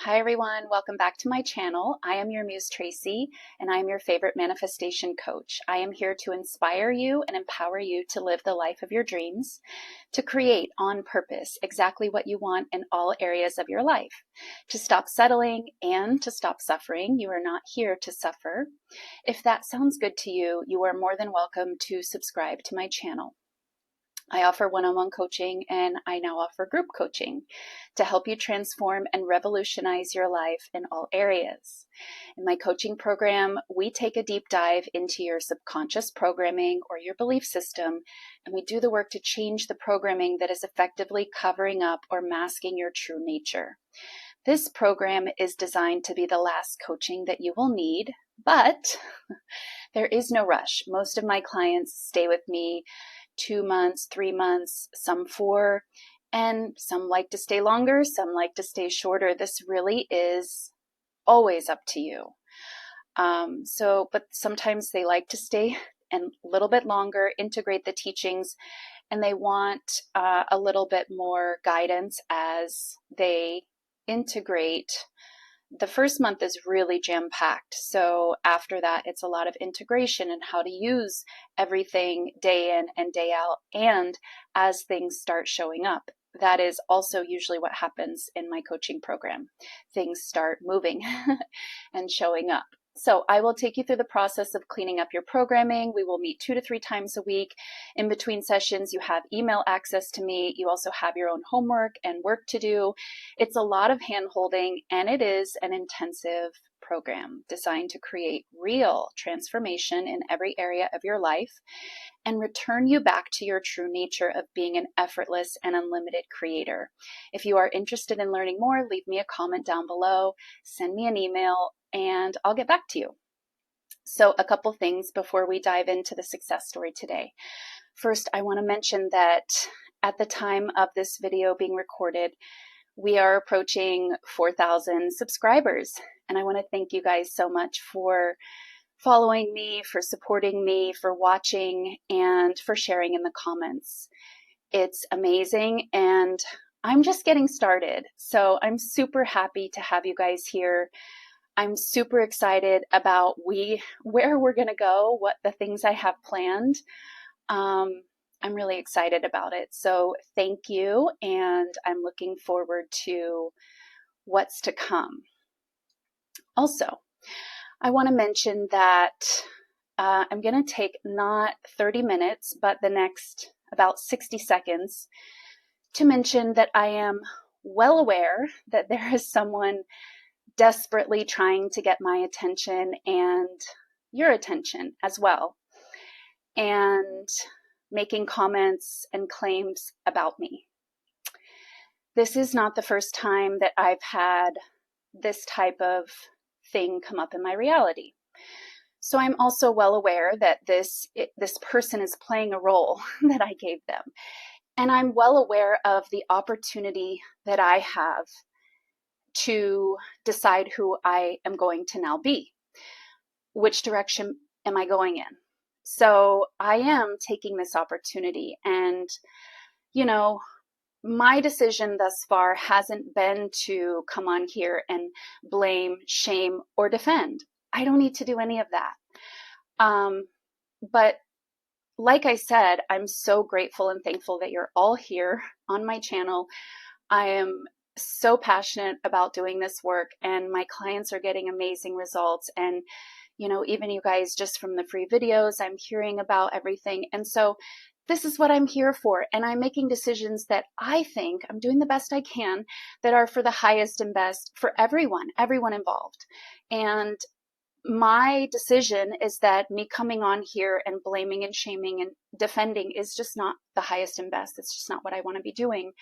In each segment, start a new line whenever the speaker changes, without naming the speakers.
Hi everyone, welcome back to my channel. I am your Muse Traci, and I am your favorite manifestation coach. I am here to inspire you and empower you to live the life of your dreams, to create on purpose exactly what you want in all areas of your life, to stop settling and to stop suffering. You are not here to suffer. If that sounds good to you, you are more than welcome to subscribe to my channel. I offer one-on-one coaching, and I now offer group coaching to help you transform and revolutionize your life in all areas. In my coaching program, we take a deep dive into your subconscious programming or your belief system, and we do the work to change the programming that is effectively covering up or masking your true nature. This program is designed to be the last coaching that you will need, but there is no rush. Most of my clients stay with me 2 months, 3 months, some 4, and some like to stay longer, some like to stay shorter. This really is always up to you. But sometimes they like to stay a little bit longer, integrate the teachings, and they want a little bit more guidance as they integrate. The first month is really jam-packed. So after that, it's a lot of integration and how to use everything day in and day out. And as things start showing up, that is also usually what happens in my coaching program. Things start moving and showing up. So I will take you through the process of cleaning up your programming. We will meet 2 to 3 times a week. In between sessions, you have email access to me. You also have your own homework and work to do. It's a lot of hand-holding, and it is an intensive program designed to create real transformation in every area of your life and return you back to your true nature of being an effortless and unlimited creator. If you are interested in learning more, leave me a comment down below, send me an email, and I'll get back to you. So a couple things before we dive into the success story today. First, I want to mention that at the time of this video being recorded, we are approaching 4,000 subscribers. And I want to thank you guys so much for following me, for supporting me, for watching, and for sharing in the comments. It's amazing, and I'm just getting started. So I'm super happy to have you guys here. I'm super excited about where we're going to go, what the things I have planned. I'm really excited about it. So thank you, and I'm looking forward to what's to come. Also, I want to mention that I'm going to take not 30 minutes, but the next about 60 seconds to mention that I am well aware that there is someone desperately trying to get my attention and your attention as well, and making comments and claims about me. This is not the first time that I've had this type of thing come up in my reality. So I'm also well aware that this person is playing a role that I gave them. And I'm well aware of the opportunity that I have to decide who I am going to now be. Which direction am I going in? So I am taking this opportunity, and, my decision thus far hasn't been to come on here and blame, shame, or defend. I don't need to do any of that. But like I said, I'm so grateful and thankful that you're all here on my channel. I am so passionate about doing this work, and my clients are getting amazing results. And, even you guys, just from the free videos, I'm hearing about everything. And so this is what I'm here for. And I'm making decisions that I think I'm doing the best I can, that are for the highest and best for everyone involved. And my decision is that me coming on here and blaming and shaming and defending is just not the highest and best. It's just not what I want to be doing.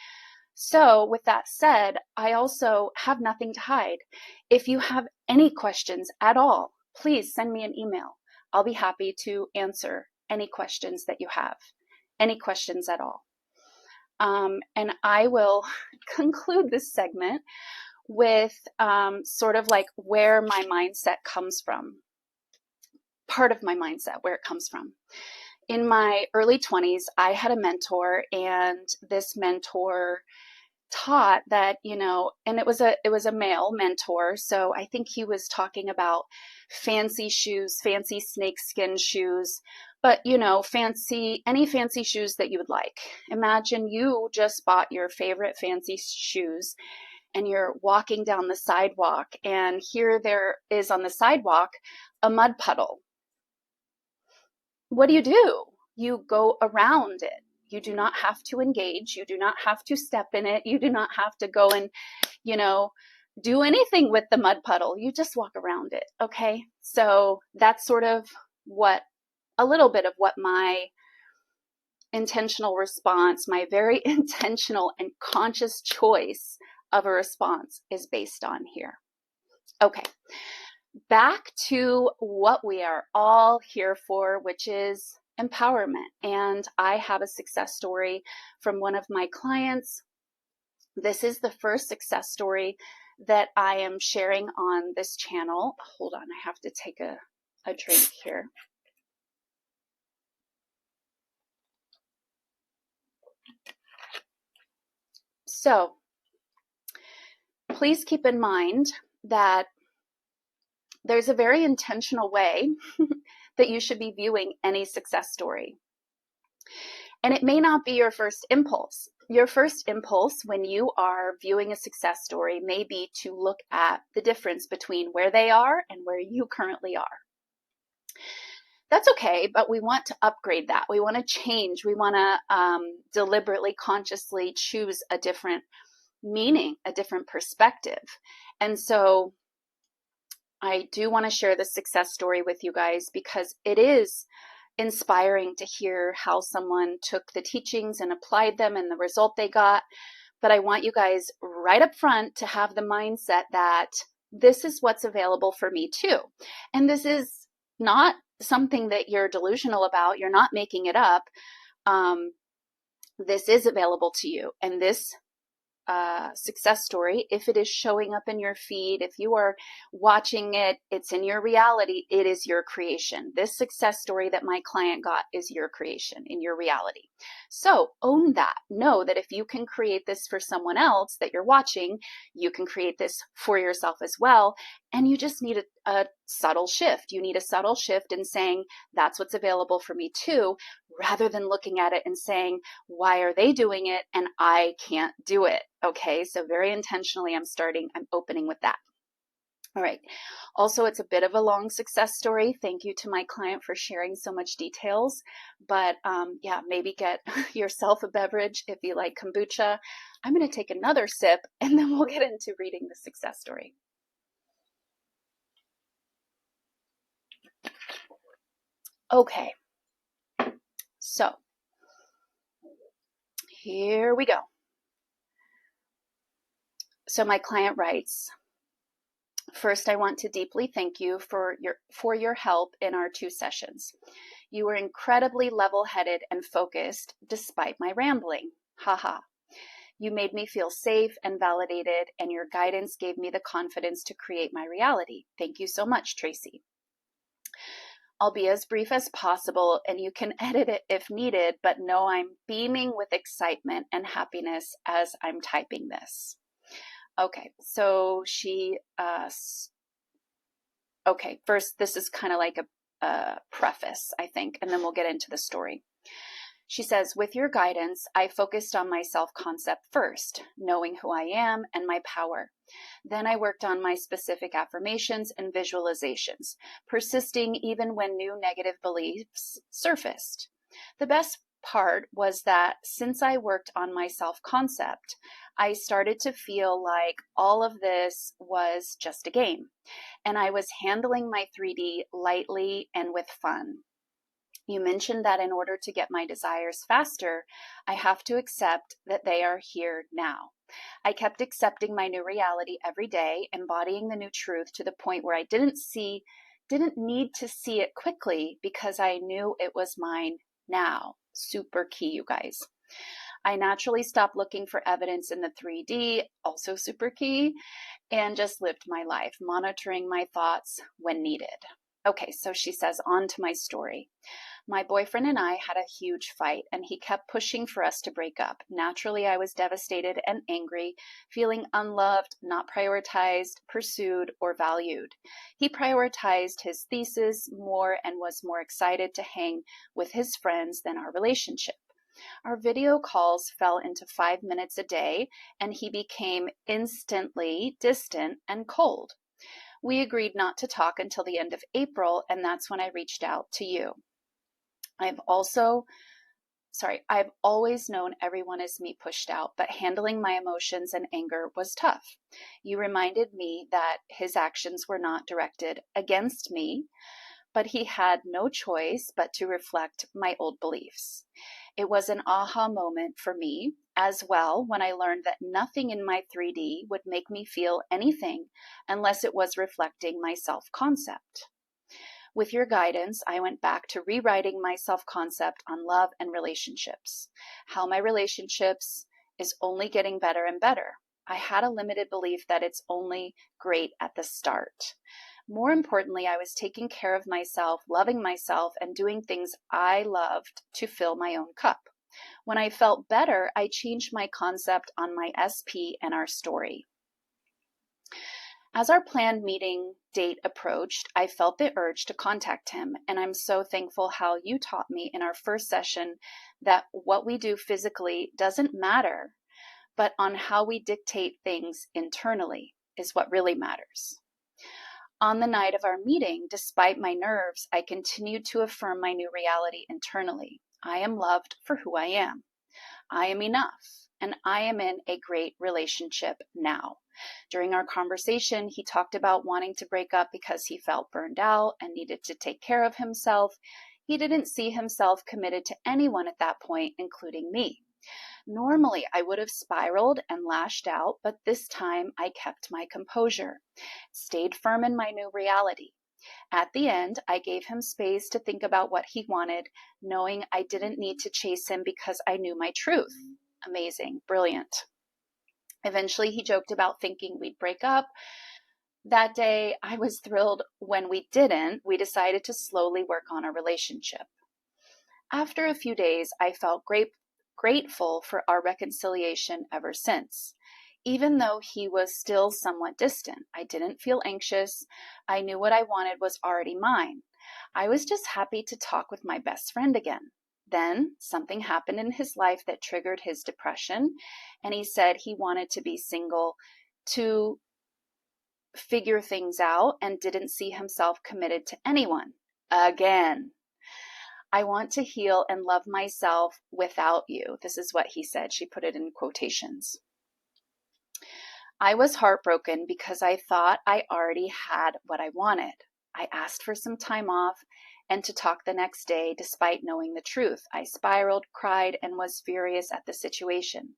So with that said, I also have nothing to hide. If you have any questions at all, please send me an email. I'll be happy to answer any questions that you have, any questions at all. And I will conclude this segment with sort of like where my mindset comes from, part of my mindset, where it comes from. In my early 20s, I had a mentor, and this mentor taught that, and it was a male mentor. So I think he was talking about fancy shoes, fancy snakeskin shoes, but any fancy shoes that you would like. Imagine you just bought your favorite fancy shoes and you're walking down the sidewalk, and here there is on the sidewalk a mud puddle. What do? You go around it. You do not have to engage. You do not have to step in it. You do not have to go and, do anything with the mud puddle. You just walk around it. Okay. So that's sort of a little bit of what my intentional response, my very intentional and conscious choice of a response is based on here. Okay. Back to what we are all here for, which is empowerment. And I have a success story from one of my clients. This is the first success story that I am sharing on this channel. Hold on, I have to take a drink here. So please keep in mind that there's a very intentional way that you should be viewing any success story. And it may not be your first impulse. Your first impulse when you are viewing a success story may be to look at the difference between where they are and where you currently are. That's okay, but we want to upgrade that. We want to change. We want to deliberately, consciously choose a different meaning, a different perspective. And so I do want to share this success story with you guys because it is inspiring to hear how someone took the teachings and applied them and the result they got. But I want you guys right up front to have the mindset that this is what's available for me too. And this is not something that you're delusional about. You're not making it up. This is available to you. And this success story, if it is showing up in your feed, if you are watching it, it's in your reality, it is your creation. This success story that my client got is your creation in your reality. So own that. Know that if you can create this for someone else that you're watching, you can create this for yourself as well. And you just need a subtle shift. You need a subtle shift in saying, that's what's available for me too, rather than looking at it and saying, why are they doing it and I can't do it? Okay, so very intentionally I'm opening with that. All right. Also, it's a bit of a long success story. Thank you to my client for sharing so much details. But yeah, maybe get yourself a beverage if you like kombucha. I'm going to take another sip and then we'll get into reading the success story. Okay. So here we go. So my client writes, first, I want to deeply thank you for your help in our 2 sessions. You were incredibly level-headed and focused despite my rambling. Haha. You made me feel safe and validated, and your guidance gave me the confidence to create my reality. Thank you so much, Traci. I'll be as brief as possible, and you can edit it if needed, but know I'm beaming with excitement and happiness as I'm typing this. Okay, so okay, first, this is kind of like a preface, I think, and then we'll get into the story. She says, with your guidance, I focused on my self-concept first, knowing who I am and my power. Then I worked on my specific affirmations and visualizations, persisting even when new negative beliefs surfaced. The best part was that since I worked on my self-concept, I started to feel like all of this was just a game, and I was handling my 3D lightly and with fun. You mentioned that in order to get my desires faster, I have to accept that they are here now. I kept accepting my new reality every day, embodying the new truth to the point where I didn't need to see it quickly because I knew it was mine now. Super key, you guys. I naturally stopped looking for evidence in the 3D, also super key, and just lived my life, monitoring my thoughts when needed. Okay, so she says, on to my story. My boyfriend and I had a huge fight, and he kept pushing for us to break up. Naturally, I was devastated and angry, feeling unloved, not prioritized, pursued, or valued. He prioritized his thesis more and was more excited to hang with his friends than our relationship. Our video calls fell into 5 minutes a day, and he became instantly distant and cold. We agreed not to talk until the end of April, and that's when I reached out to you. I've always known everyone is me pushed out, but handling my emotions and anger was tough. You reminded me that his actions were not directed against me, but he had no choice but to reflect my old beliefs. It was an aha moment for me as well when I learned that nothing in my 3D would make me feel anything unless it was reflecting my self-concept. With your guidance, I went back to rewriting my self-concept on love and relationships. How my relationships is only getting better and better. I had a limited belief that it's only great at the start. More importantly, I was taking care of myself, loving myself, and doing things I loved to fill my own cup. When I felt better, I changed my concept on my SP and our story. As our planned meeting date approached, I felt the urge to contact him, and I'm so thankful how you taught me in our first session that what we do physically doesn't matter, but on how we dictate things internally is what really matters. On the night of our meeting, despite my nerves, I continued to affirm my new reality internally. I am loved for who I am. I am enough, and I am in a great relationship now. During our conversation, he talked about wanting to break up because he felt burned out and needed to take care of himself. He didn't see himself committed to anyone at that point, including me. Normally, I would have spiraled and lashed out, but this time I kept my composure, stayed firm in my new reality. At the end, I gave him space to think about what he wanted, knowing I didn't need to chase him because I knew my truth. Amazing, brilliant. Eventually, he joked about thinking we'd break up. That day, I was thrilled when we didn't. We decided to slowly work on our relationship. After a few days, I felt grateful for our reconciliation ever since. Even though he was still somewhat distant, I didn't feel anxious. I knew what I wanted was already mine. I was just happy to talk with my best friend again. Then something happened in his life that triggered his depression, and he said he wanted to be single to figure things out and didn't see himself committed to anyone. Again. I want to heal and love myself without you. This is what he said. She put it in quotations. I was heartbroken because I thought I already had what I wanted. I asked for some time off and to talk the next day despite knowing the truth. I spiraled, cried, and was furious at the situation.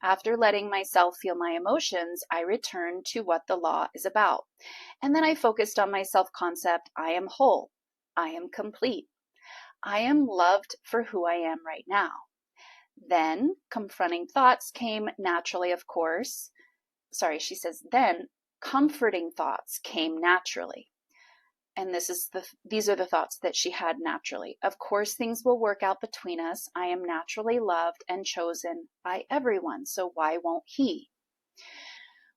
After letting myself feel my emotions, I returned to what the law is about. And then I focused on my self-concept. I am whole. I am complete. I am loved for who I am right now. Then confronting thoughts came naturally, of course. She says, then comforting thoughts came naturally. And these are the thoughts that she had naturally. Of course, things will work out between us. I am naturally loved and chosen by everyone, so why won't he?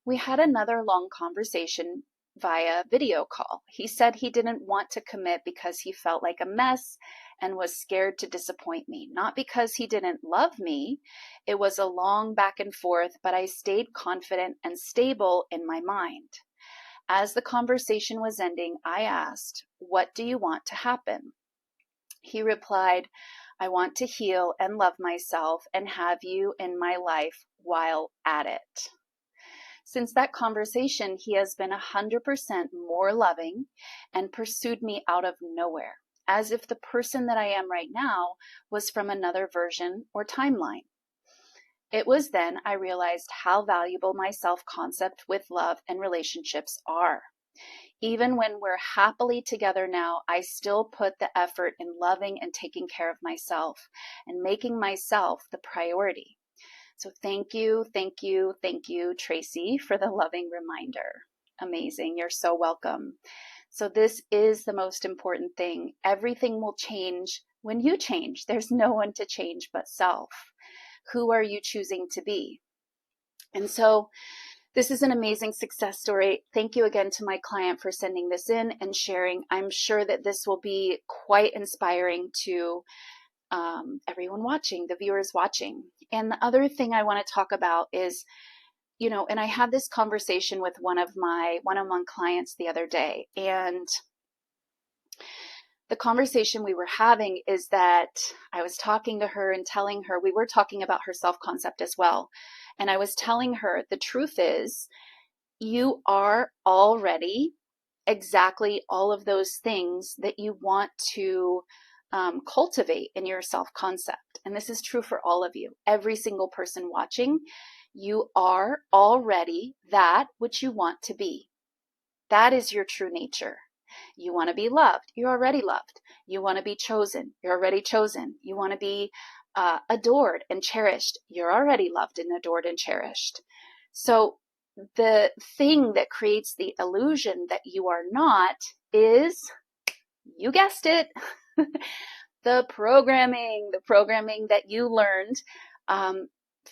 We had another long conversation via video call. He said he didn't want to commit because he felt like a mess and was scared to disappoint me. Not because he didn't love me. It was a long back and forth, but I stayed confident and stable in my mind. As the conversation was ending, I asked, "What do you want to happen?" He replied, "I want to heal and love myself and have you in my life while at it." Since that conversation, he has been 100% more loving and pursued me out of nowhere, as if the person that I am right now was from another version or timeline. It was then I realized how valuable my self-concept with love and relationships are. Even when we're happily together now, I still put the effort in loving and taking care of myself and making myself the priority. So thank you, Traci, for the loving reminder. Amazing. You're so welcome. So this is the most important thing. Everything will change When you change, there's no one to change but self. Who are you choosing to be? And so this is an amazing success story. Thank you again to my client for sending this in and sharing. I'm sure that this will be quite inspiring to everyone watching, the viewers watching. And the other thing I want to talk about is, and I had this conversation with one of my one-on-one clients the other day, and the conversation we were having is that I was talking to her and telling her, we were talking about her self-concept as well. And I was telling her the truth is, you are already exactly all of those things that you want to cultivate in your self-concept. And this is true for all of you. Every single person watching, you are already that which you want to be. That is your true nature. You want to be loved. You're already loved. You want to be chosen. You're already chosen. You want to be adored and cherished. You're already loved and adored and cherished. So the thing that creates the illusion that you are not is, you guessed it, the programming that you learned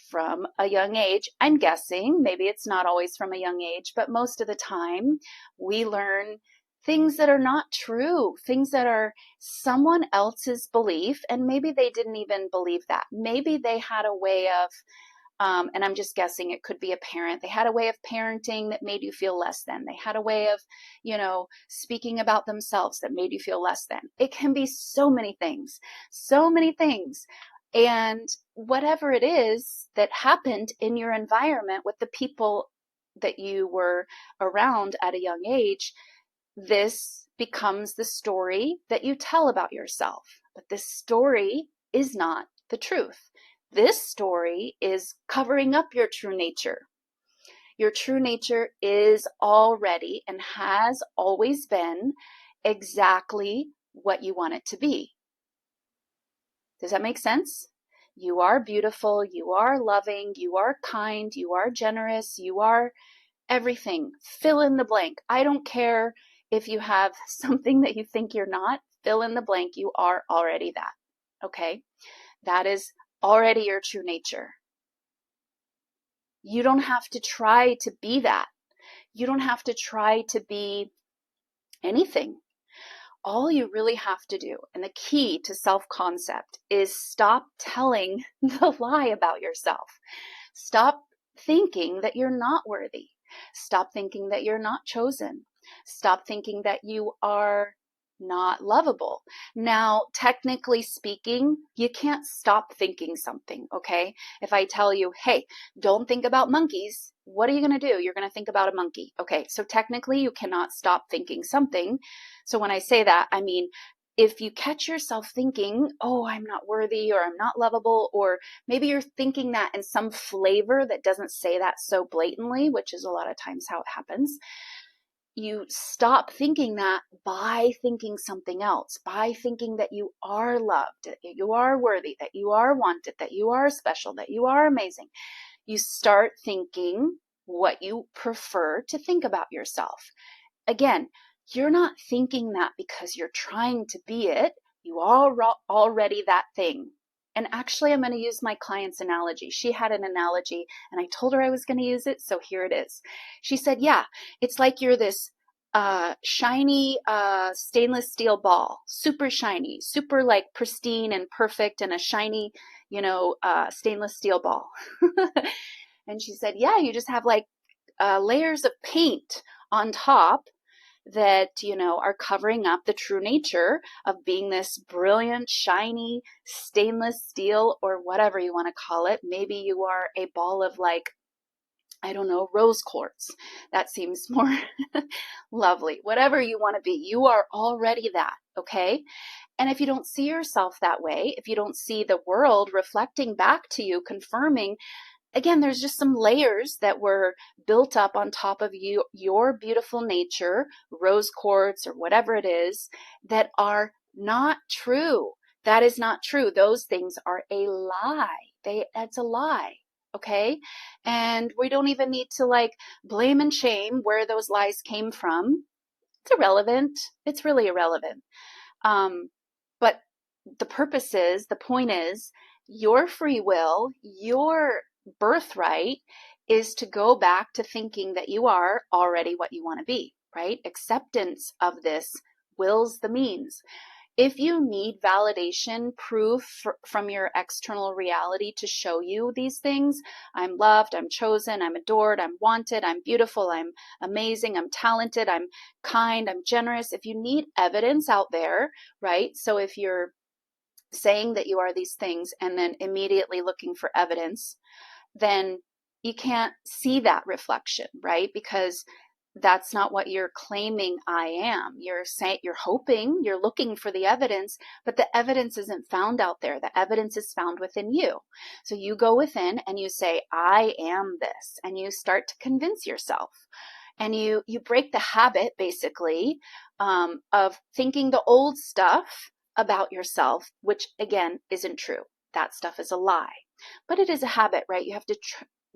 from a young age. I'm guessing, maybe it's not always from a young age, but most of the time we learn things that are not true, things that are someone else's belief, and maybe they didn't even believe that. Maybe they had a way of, and I'm just guessing, it could be a parent. They had a way of parenting that made you feel less than. They had a way of, speaking about themselves that made you feel less than. It can be so many things, so many things. And whatever it is that happened in your environment with the people that you were around at a young age, this becomes the story that you tell about yourself. But this story is not the truth. This story is covering up your true nature. Your true nature is already and has always been exactly what you want it to be. Does that make sense? You are beautiful, you are loving, you are kind, you are generous, you are everything. Fill in the blank. I don't care if you have something that you think you're not. Fill in the blank. You are already that. Okay? That is already your true nature. You don't have to try to be that. You don't have to try to be anything. All you really have to do, and the key to self-concept, is stop telling the lie about yourself. Stop thinking that you're not worthy. Stop thinking that you're not chosen. Stop thinking that you are not lovable. Now, technically speaking, you can't stop thinking something, okay? If I tell you, hey, don't think about monkeys, what are you going to do? You're going to think about a monkey. Okay, so technically you cannot stop thinking something. So when I say that, I mean, if you catch yourself thinking, oh, I'm not worthy, or I'm not lovable, or maybe you're thinking that in some flavor that doesn't say that so blatantly, which is a lot of times how it happens, you stop thinking that by thinking something else, by thinking that you are loved, that you are worthy, that you are wanted, that you are special, that you are amazing. You start thinking what you prefer to think about yourself. Again, you're not thinking that because you're trying to be it. You are already that thing. And actually, I'm going to use my client's analogy. She had an analogy, and I told her I was going to use it, so here it is. She said, yeah, it's like you're this shiny stainless steel ball, super shiny, super like pristine and perfect, and a shiny, stainless steel ball. And she said, yeah, you just have like layers of paint on top that, are covering up the true nature of being this brilliant, shiny, stainless steel, or whatever you want to call it. Maybe you are a ball of like, I don't know, rose quartz. That seems more lovely. Whatever you want to be, you are already that, okay? And if you don't see yourself that way, if you don't see the world reflecting back to you, confirming, again, there's just some layers that were built up on top of you, your beautiful nature, rose quartz or whatever it is, that are not true. That is not true. Those things are a lie. That's a lie. Okay? And we don't even need to like blame and shame where those lies came from. It's irrelevant. It's really irrelevant. But the point is, your free will, your birthright is to go back to thinking that you are already what you want to be, right? Acceptance of this wills the means. If you need validation, proof from your external reality to show you these things, I'm loved, I'm chosen, I'm adored, I'm wanted, I'm beautiful, I'm amazing, I'm talented, I'm kind, I'm generous. If you need evidence out there, right? So if you're saying that you are these things and then immediately looking for evidence, then you can't see that reflection, right? Because that's not what you're claiming I am. You're saying, you're hoping, you're looking for the evidence, but the evidence isn't found out there. The evidence is found within you. So you go within and you say, I am this, and you start to convince yourself. And you break the habit, basically, of thinking the old stuff about yourself, which again isn't true. That stuff is a lie. But it is a habit, right? You have to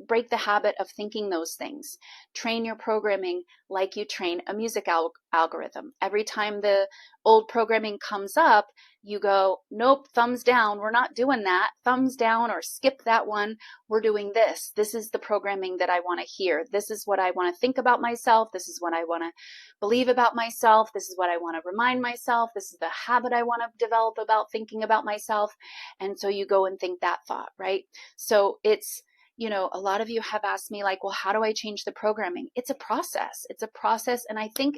break the habit of thinking those things. Train your programming like you train a music algorithm. Every time the old programming comes up, you go, nope, thumbs down. We're not doing that. Thumbs down, or skip that one. We're doing this. This is the programming that I want to hear. This is what I want to think about myself. This is what I want to believe about myself. This is what I want to remind myself. This is the habit I want to develop about thinking about myself. And so you go and think that thought, right? So it's, a lot of you have asked me like, well, how do I change the programming? It's a process. It's a process. And I think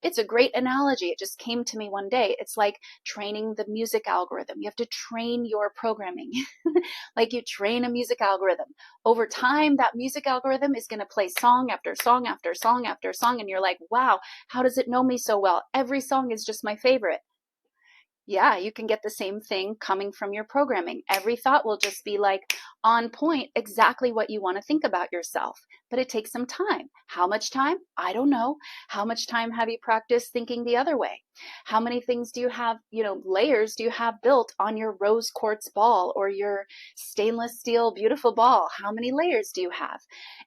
it's a great analogy. It just came to me one day. It's like training the music algorithm. You have to train your programming like you train a music algorithm. Over time, that music algorithm is going to play song after song after song after song. And you're like, wow, how does it know me so well? Every song is just my favorite. Yeah, you can get the same thing coming from your programming. Every thought will just be like on point, exactly what you want to think about yourself. But it takes some time. How much time? I don't know. How much time have you practiced thinking the other way? How many things do you have, layers do you have built on your rose quartz ball or your stainless steel beautiful ball? How many layers do you have?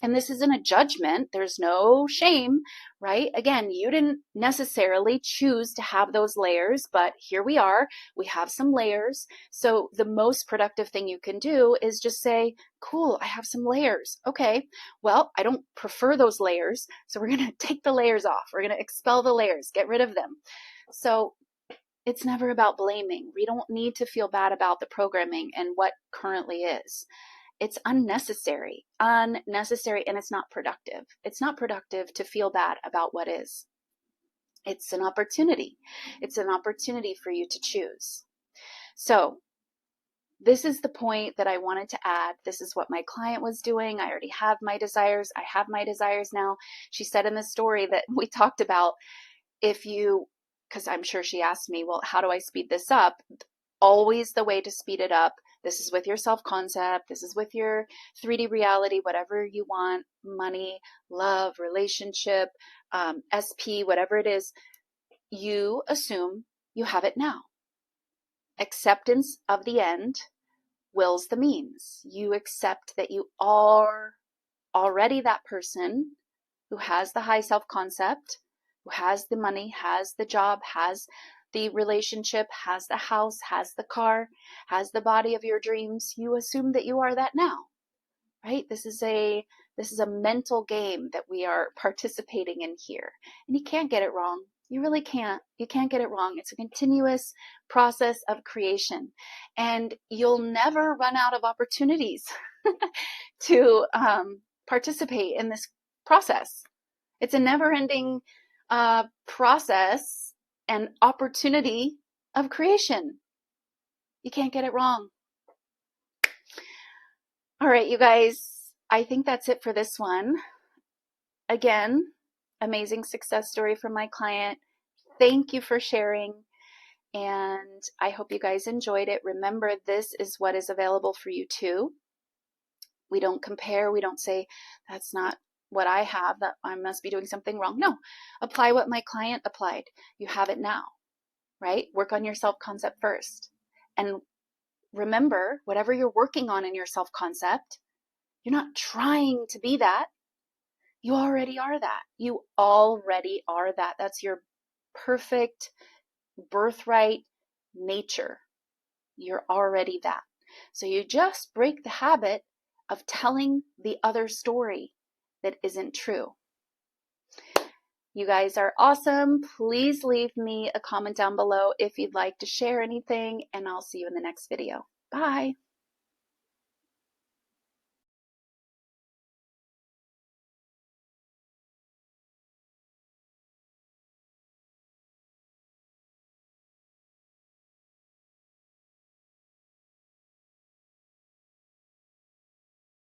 And this isn't a judgment. There's no shame, right? Again, you didn't necessarily choose to have those layers, but here we are. We have some layers. So the most productive thing you can do is just say, cool, I have some layers. Okay, well, I don't prefer those layers. So we're going to take the layers off. We're going to expel the layers, get rid of them. So it's never about blaming. We don't need to feel bad about the programming and what currently is. It's unnecessary, and it's not productive. It's not productive to feel bad about what is. It's an opportunity. It's an opportunity for you to choose. So this is the point that I wanted to add. This is what my client was doing. I already have my desires. I have my desires now. She said in the story that we talked about, because I'm sure she asked me, well, how do I speed this up? Always the way to speed it up. This is with your self-concept. This is with your 3D reality, whatever you want, money, love, relationship, SP, whatever it is, you assume you have it now. Acceptance of the end wills the means. You accept that you are already that person who has the high self-concept, who has the money, has the job, has the relationship, has the house, has the car, has the body of your dreams. You assume that you are that now, right? This is a mental game that we are participating in here. And you can't get it wrong. You really can't. You can't get it wrong. It's a continuous process of creation. And you'll never run out of opportunities to participate in this process. It's a never-ending process and opportunity of creation. You can't get it wrong. All right, you guys, I think that's it for this one. Again, amazing success story from my client. Thank you for sharing, and I hope you guys enjoyed it. Remember, this is what is available for you too. We don't compare. We don't say, that's not what I have, that I must be doing something wrong. No, apply what my client applied. You have it now, right? Work on your self-concept first. And remember, whatever you're working on in your self-concept, you're not trying to be that. You already are that. You already are that. That's your perfect birthright nature. You're already that. So you just break the habit of telling the other story that isn't true. You guys are awesome. Please leave me a comment down below if you'd like to share anything, and I'll see you in the next video. Bye.